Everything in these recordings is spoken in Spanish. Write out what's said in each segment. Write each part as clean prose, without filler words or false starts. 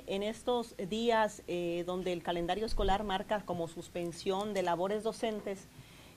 en estos días donde el calendario escolar marca como suspensión de labores docentes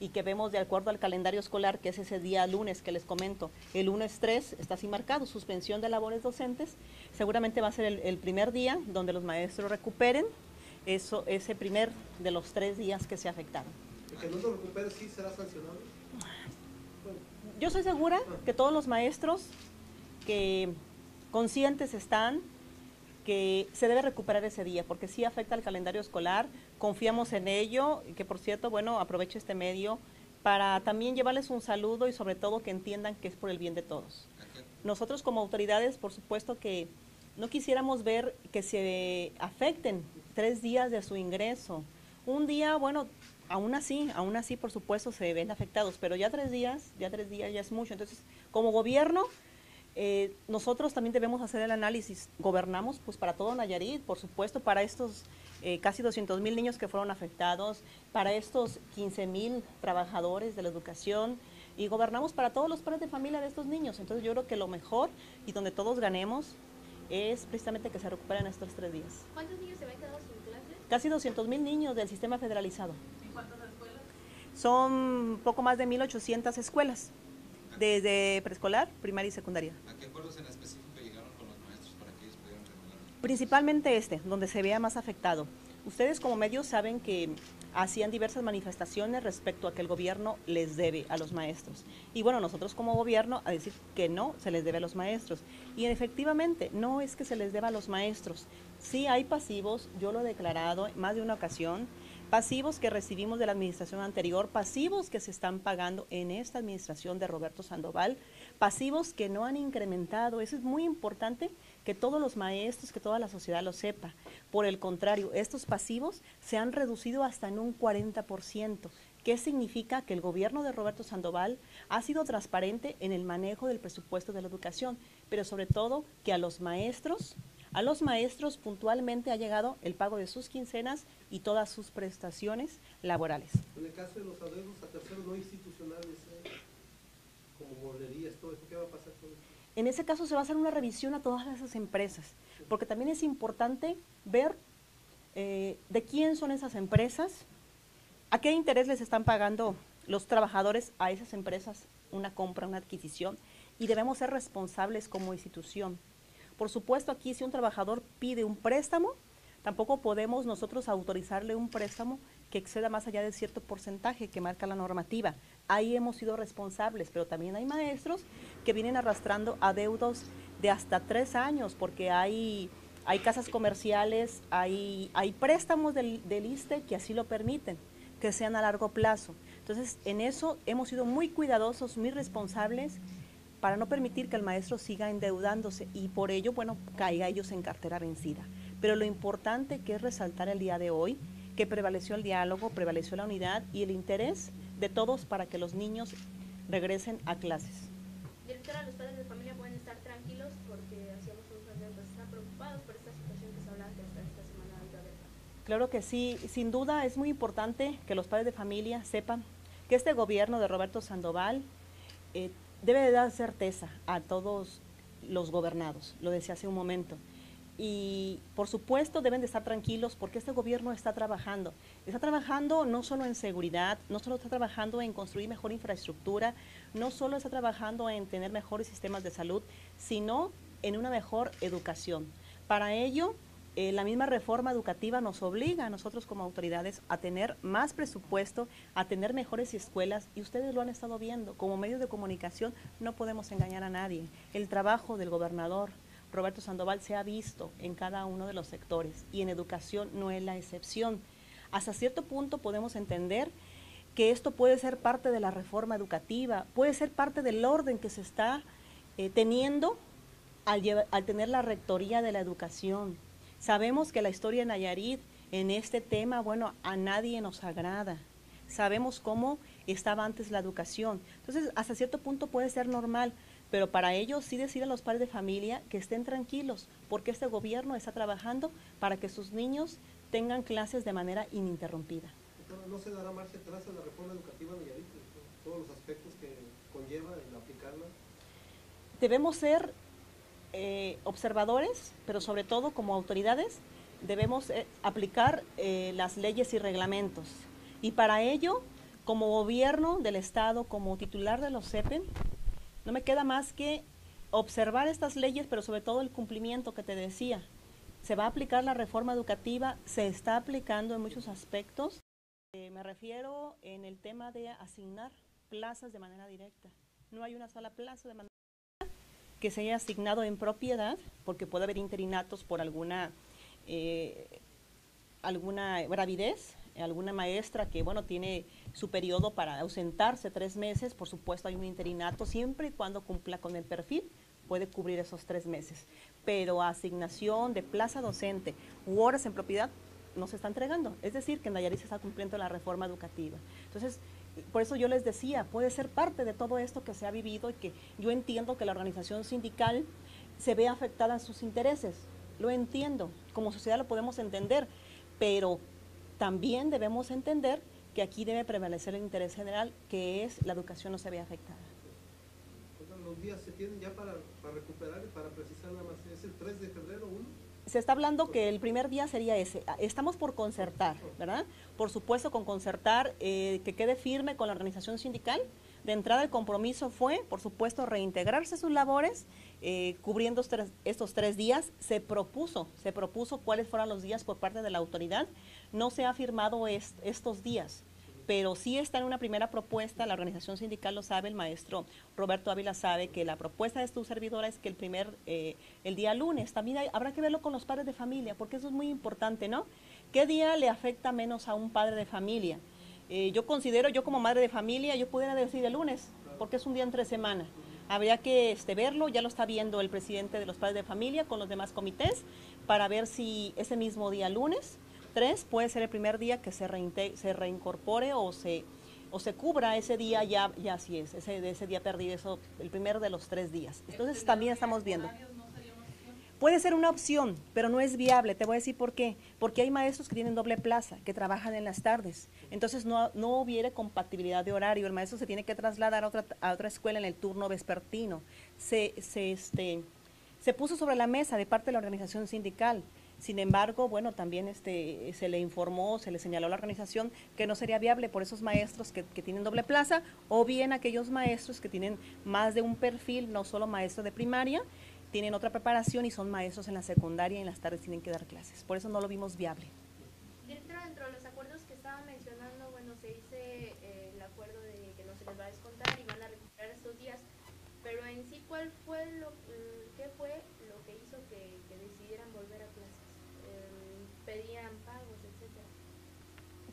y que vemos de acuerdo al calendario escolar, que es ese día lunes que les comento, el lunes 3 está así marcado, suspensión de labores docentes, seguramente va a ser el primer día donde los maestros recuperen ese primer de los 3 días que se afectaron. El que no lo recupere sí será sancionado. Yo estoy segura que todos los maestros que conscientes están que se debe recuperar ese día, porque sí afecta al calendario escolar, confiamos en ello, que por cierto, bueno, aprovecho este medio para también llevarles un saludo y sobre todo que entiendan que es por el bien de todos. Nosotros como autoridades, por supuesto que no quisiéramos ver que se afecten 3 días de su ingreso. Un día, bueno, aún así, por supuesto, se ven afectados, pero ya 3 días ya es mucho. Entonces, como gobierno, nosotros también debemos hacer el análisis. Gobernamos pues para todo Nayarit, por supuesto, para estos casi 200,000 niños que fueron afectados, para estos 15,000 trabajadores de la educación, y gobernamos para todos los padres de familia de estos niños. Entonces yo creo que lo mejor y donde todos ganemos es precisamente que se recuperen estos 3 días. ¿Cuántos niños se habían quedado sin clases? Casi 200,000 niños del sistema federalizado. ¿En cuántas escuelas? Son poco más de 1,800 escuelas, desde preescolar, primaria y secundaria. ¿A qué acuerdos en específico llegaron con los maestros para que ellos pudieran regular? Principalmente donde se vea más afectado. Ustedes como medios saben que hacían diversas manifestaciones respecto a que el gobierno les debe a los maestros. Y bueno, nosotros como gobierno a decir que no se les debe a los maestros. Y efectivamente, no es que se les deba a los maestros. Sí hay pasivos, yo lo he declarado más de una ocasión, pasivos que recibimos de la administración anterior, pasivos que se están pagando en esta administración de Roberto Sandoval, pasivos que no han incrementado. Eso es muy importante que todos los maestros, que toda la sociedad lo sepa. Por el contrario, estos pasivos se han reducido hasta en un 40%. ¿Qué significa? Que el gobierno de Roberto Sandoval ha sido transparente en el manejo del presupuesto de la educación, pero sobre todo que a los maestros puntualmente ha llegado el pago de sus quincenas y todas sus prestaciones laborales. En el caso de los adeudos a terceros no institucionales, como guarderías, todo eso, ¿qué va a pasar con eso? En ese caso se va a hacer una revisión a todas esas empresas, porque también es importante ver de quién son esas empresas, a qué interés les están pagando los trabajadores a esas empresas una compra, una adquisición, y debemos ser responsables como institución. Por supuesto, aquí si un trabajador pide un préstamo, tampoco podemos nosotros autorizarle un préstamo que exceda más allá de cierto porcentaje que marca la normativa. Ahí hemos sido responsables, pero también hay maestros que vienen arrastrando adeudos de hasta 3 años, porque hay casas comerciales, hay préstamos del ISSSTE que así lo permiten, que sean a largo plazo. Entonces, en eso hemos sido muy cuidadosos, muy responsables, para no permitir que el maestro siga endeudándose y por ello, bueno, caiga ellos en cartera vencida. Pero lo importante que es resaltar el día de hoy, que prevaleció el diálogo, prevaleció la unidad y el interés de todos para que los niños regresen a clases. Directora, los padres de familia pueden estar tranquilos porque hacíamos un sondeo, pues están preocupados por esta situación que se habla que hasta esta semana iba a haber. Claro que sí, sin duda es muy importante que los padres de familia sepan que este gobierno de Roberto Sandoval debe de dar certeza a todos los gobernados, lo decía hace un momento. Y por supuesto deben de estar tranquilos porque este gobierno está trabajando no solo en seguridad, no solo está trabajando en construir mejor infraestructura, no solo está trabajando en tener mejores sistemas de salud, sino en una mejor educación. Para ello, la misma reforma educativa nos obliga a nosotros como autoridades a tener más presupuesto, a tener mejores escuelas, y ustedes lo han estado viendo. Como medios de comunicación no podemos engañar a nadie. El trabajo del gobernador Roberto Sandoval se ha visto en cada uno de los sectores y en educación no es la excepción. Hasta cierto punto podemos entender que esto puede ser parte de la reforma educativa, puede ser parte del orden que se está teniendo al tener la rectoría de la educación. Sabemos que la historia de Nayarit en este tema, bueno, a nadie nos agrada. Sabemos cómo estaba antes la educación. Entonces, hasta cierto punto puede ser normal, pero para ello sí decir a los padres de familia que estén tranquilos, porque este gobierno está trabajando para que sus niños tengan clases de manera ininterrumpida. ¿No se dará marcha atrás en la reforma educativa de Nayarit, todos los aspectos que conlleva el aplicarla? Debemos ser observadores, pero sobre todo como autoridades, debemos aplicar las leyes y reglamentos. Y para ello, como gobierno del Estado, como titular de los CEPEN, no me queda más que observar estas leyes, pero sobre todo el cumplimiento que te decía. Se va a aplicar la reforma educativa, se está aplicando en muchos aspectos. Me refiero en el tema de asignar plazas de manera directa. No hay una sola plaza de manera que se haya asignado en propiedad, porque puede haber interinatos por alguna gravidez, alguna maestra que, bueno, tiene su periodo para ausentarse 3 meses, por supuesto hay un interinato, siempre y cuando cumpla con el perfil, puede cubrir esos 3 meses. Pero asignación de plaza docente u horas en propiedad no se está entregando. Es decir, que en Nayarit se está cumpliendo la reforma educativa. Entonces, por eso yo les decía, puede ser parte de todo esto que se ha vivido y que yo entiendo que la organización sindical se ve afectada en sus intereses. Lo entiendo, como sociedad lo podemos entender, pero también debemos entender que aquí debe prevalecer el interés general, que es la educación no se vea afectada. Los días se tienen ya para recuperar y para precisar nada más. ¿Es el 3 de febrero 1? Se está hablando que el primer día sería ese. Estamos por concertar, ¿verdad? Por supuesto, con concertar, que quede firme con la organización sindical. De entrada, el compromiso fue, por supuesto, reintegrarse sus labores, cubriendo estos 3 días. Se propuso cuáles fueran los días por parte de la autoridad. No se ha firmado estos días, pero sí está en una primera propuesta. La organización sindical lo sabe, el maestro Roberto Ávila sabe que la propuesta de tu servidora es que el día lunes, también habrá que verlo con los padres de familia, porque eso es muy importante, ¿no? ¿Qué día le afecta menos a un padre de familia? Yo considero, yo como madre de familia, yo pudiera decir el lunes, porque es un día entre semana. Habría que verlo, ya lo está viendo el presidente de los padres de familia con los demás comités, para ver si ese mismo día lunes 3 puede ser el primer día que se reincorpore o se cubra ese día, ya así es, ese día perdido, el primero de los 3 días. Entonces también estamos viendo. Puede ser una opción, pero no es viable. Te voy a decir por qué. Porque hay maestros que tienen doble plaza, que trabajan en las tardes. Entonces no hubiera compatibilidad de horario. El maestro se tiene que trasladar a otra escuela en el turno vespertino. Se puso sobre la mesa de parte de la organización sindical. Sin embargo, bueno, también se le informó, se le señaló a la organización que no sería viable por esos maestros que tienen doble plaza, o bien aquellos maestros que tienen más de un perfil, no solo maestro de primaria, tienen otra preparación y son maestros en la secundaria y en las tardes tienen que dar clases. Por eso no lo vimos viable. Directora, dentro de los acuerdos que estaba mencionando, bueno, se dice el acuerdo de que no se les va a descontar y van a recuperar estos días, pero en sí, ¿qué fue lo que hizo que decidieran volver a clases? ¿Pedían pagos, etcétera?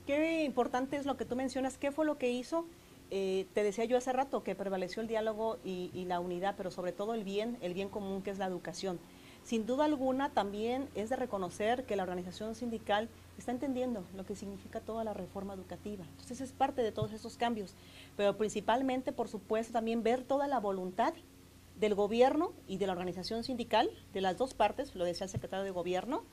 Qué importante es lo que tú mencionas. ¿Qué fue lo que hizo? Te decía yo hace rato que prevaleció el diálogo y la unidad, pero sobre todo el bien común, que es la educación. Sin duda alguna también es de reconocer que la organización sindical está entendiendo lo que significa toda la reforma educativa. Entonces es parte de todos esos cambios, pero principalmente, por supuesto, también ver toda la voluntad del gobierno y de la organización sindical, de las dos partes, lo decía el secretario de gobierno,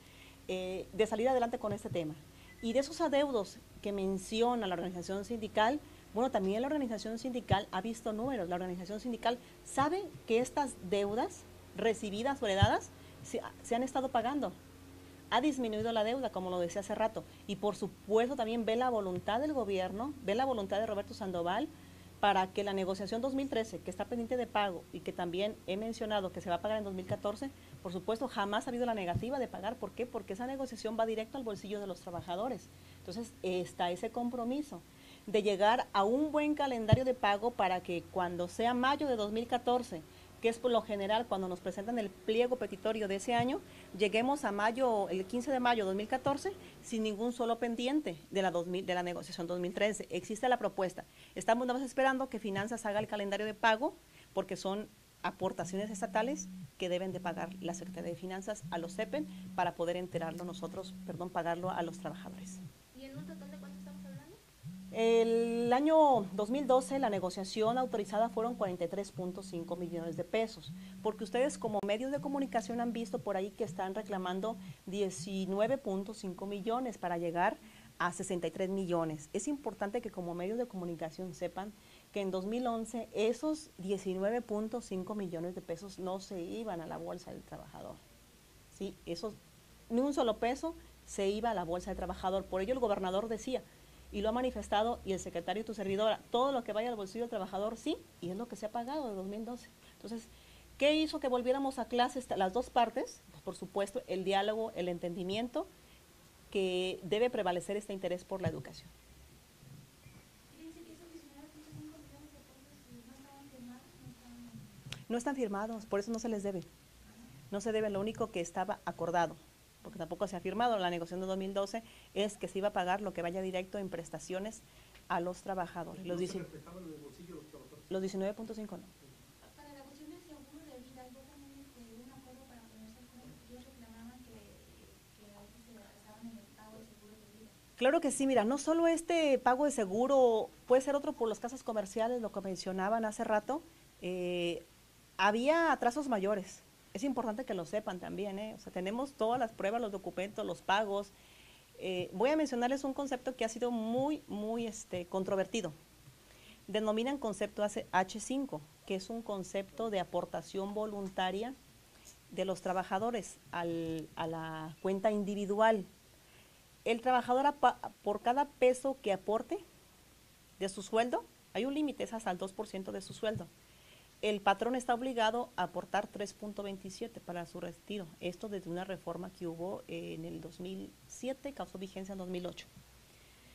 de salir adelante con este tema. Y de esos adeudos que menciona la organización sindical, bueno, también la organización sindical ha visto números. La organización sindical sabe que estas deudas recibidas o heredadas se han estado pagando. Ha disminuido la deuda, como lo decía hace rato. Y por supuesto también ve la voluntad del gobierno, ve la voluntad de Roberto Sandoval para que la negociación 2013, que está pendiente de pago y que también he mencionado que se va a pagar en 2014, por supuesto jamás ha habido la negativa de pagar. ¿Por qué? Porque esa negociación va directo al bolsillo de los trabajadores. Entonces está ese compromiso de llegar a un buen calendario de pago para que cuando sea mayo de 2014, que es por lo general cuando nos presentan el pliego petitorio de ese año, lleguemos a mayo, el 15 de mayo de 2014, sin ningún solo pendiente de la negociación 2013. Existe la propuesta. Estamos esperando que Finanzas haga el calendario de pago, porque son aportaciones estatales que deben de pagar la Secretaría de Finanzas a los CEPEN para poder pagarlo a los trabajadores. ¿Y en un total de cuánto estamos hablando? El año 2012 la negociación autorizada fueron 43.5 millones de pesos, porque ustedes como medios de comunicación han visto por ahí que están reclamando 19.5 millones para llegar a 63 millones. Es importante que como medios de comunicación sepan que en 2011 esos 19.5 millones de pesos no se iban a la bolsa del trabajador. ¿Sí? Esos, ni un solo peso se iba a la bolsa del trabajador. Por ello el gobernador decía, y lo ha manifestado, y el secretario y tu servidora, todo lo que vaya al bolsillo del trabajador, sí, y es lo que se ha pagado de 2012. Entonces, ¿qué hizo que volviéramos a clases las dos partes? Pues, por supuesto, el diálogo, el entendimiento, que debe prevalecer este interés por la educación. No están firmados, por eso no se les debe. No se debe, lo único que estaba acordado, porque tampoco se ha firmado, la negociación de 2012 es que se iba a pagar lo que vaya directo en prestaciones a los trabajadores. ¿No se reflejaban en el bolsillo los trabajadores? Los 19.5 no. Para la cuestión del seguro de vida, yo también un acuerdo para ponerse al acuerdo, porque ellos reclamaban que a veces se retrasaban en el pago de seguro de vida. Claro que sí, mira, no solo este pago de seguro, puede ser otro por las casas comerciales, lo que mencionaban hace rato, había atrasos mayores. Es importante que lo sepan también, O sea, tenemos todas las pruebas, los documentos, los pagos. Voy a mencionarles un concepto que ha sido muy controvertido. Denominan concepto H5, que es un concepto de aportación voluntaria de los trabajadores a la cuenta individual. El trabajador, por cada peso que aporte de su sueldo, hay un límite, es hasta el 2% de su sueldo. El patrón está obligado a aportar 3.27 para su retiro. Esto desde una reforma que hubo en el 2007, causó vigencia en 2008.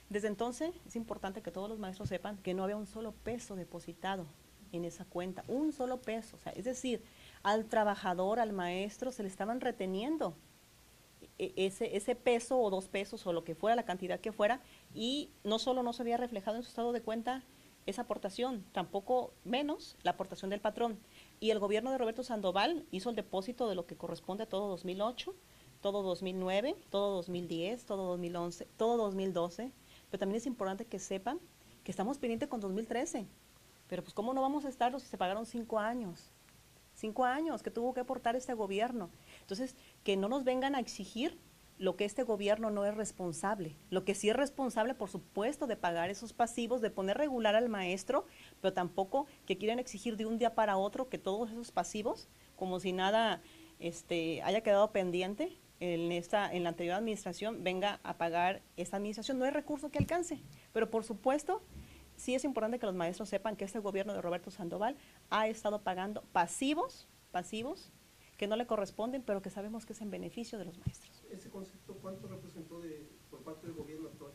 Desde entonces es importante que todos los maestros sepan que no había un solo peso depositado en esa cuenta, un solo peso. O sea, es decir, al trabajador, al maestro, se le estaban reteniendo ese peso o 2 pesos o lo que fuera, la cantidad que fuera, y no solo no se había reflejado en su estado de cuenta esa aportación, tampoco menos la aportación del patrón. Y el gobierno de Roberto Sandoval hizo el depósito de lo que corresponde a todo 2008, todo 2009, todo 2010, todo 2011, todo 2012, pero también es importante que sepan que estamos pendientes con 2013, pero pues cómo no vamos a estarlo si se pagaron 5 años. 5 años que tuvo que aportar este gobierno. Entonces, que no nos vengan a exigir lo que este gobierno no es responsable. Lo que sí es responsable, por supuesto, de pagar esos pasivos, de poner regular al maestro, pero tampoco que quieran exigir de un día para otro que todos esos pasivos, como si nada haya quedado pendiente en la anterior administración, venga a pagar esta administración. No hay recurso que alcance, pero por supuesto, sí es importante que los maestros sepan que este gobierno de Roberto Sandoval ha estado pagando pasivos que no le corresponden, pero que sabemos que es en beneficio de los maestros. ¿Ese concepto cuánto representó por parte del gobierno actual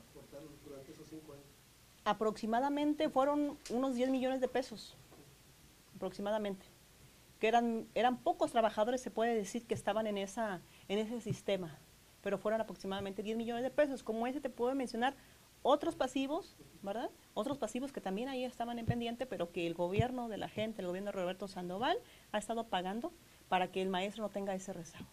aportar durante esos 5 años? Aproximadamente fueron unos 10 millones de pesos, aproximadamente, que eran pocos trabajadores, se puede decir, que estaban en ese sistema, pero fueron aproximadamente 10 millones de pesos. Como ese te puedo mencionar otros pasivos, ¿verdad? Otros pasivos que también ahí estaban en pendiente, pero que el gobierno de la gente, el gobierno de Roberto Sandoval, ha estado pagando para que el maestro no tenga ese rezago.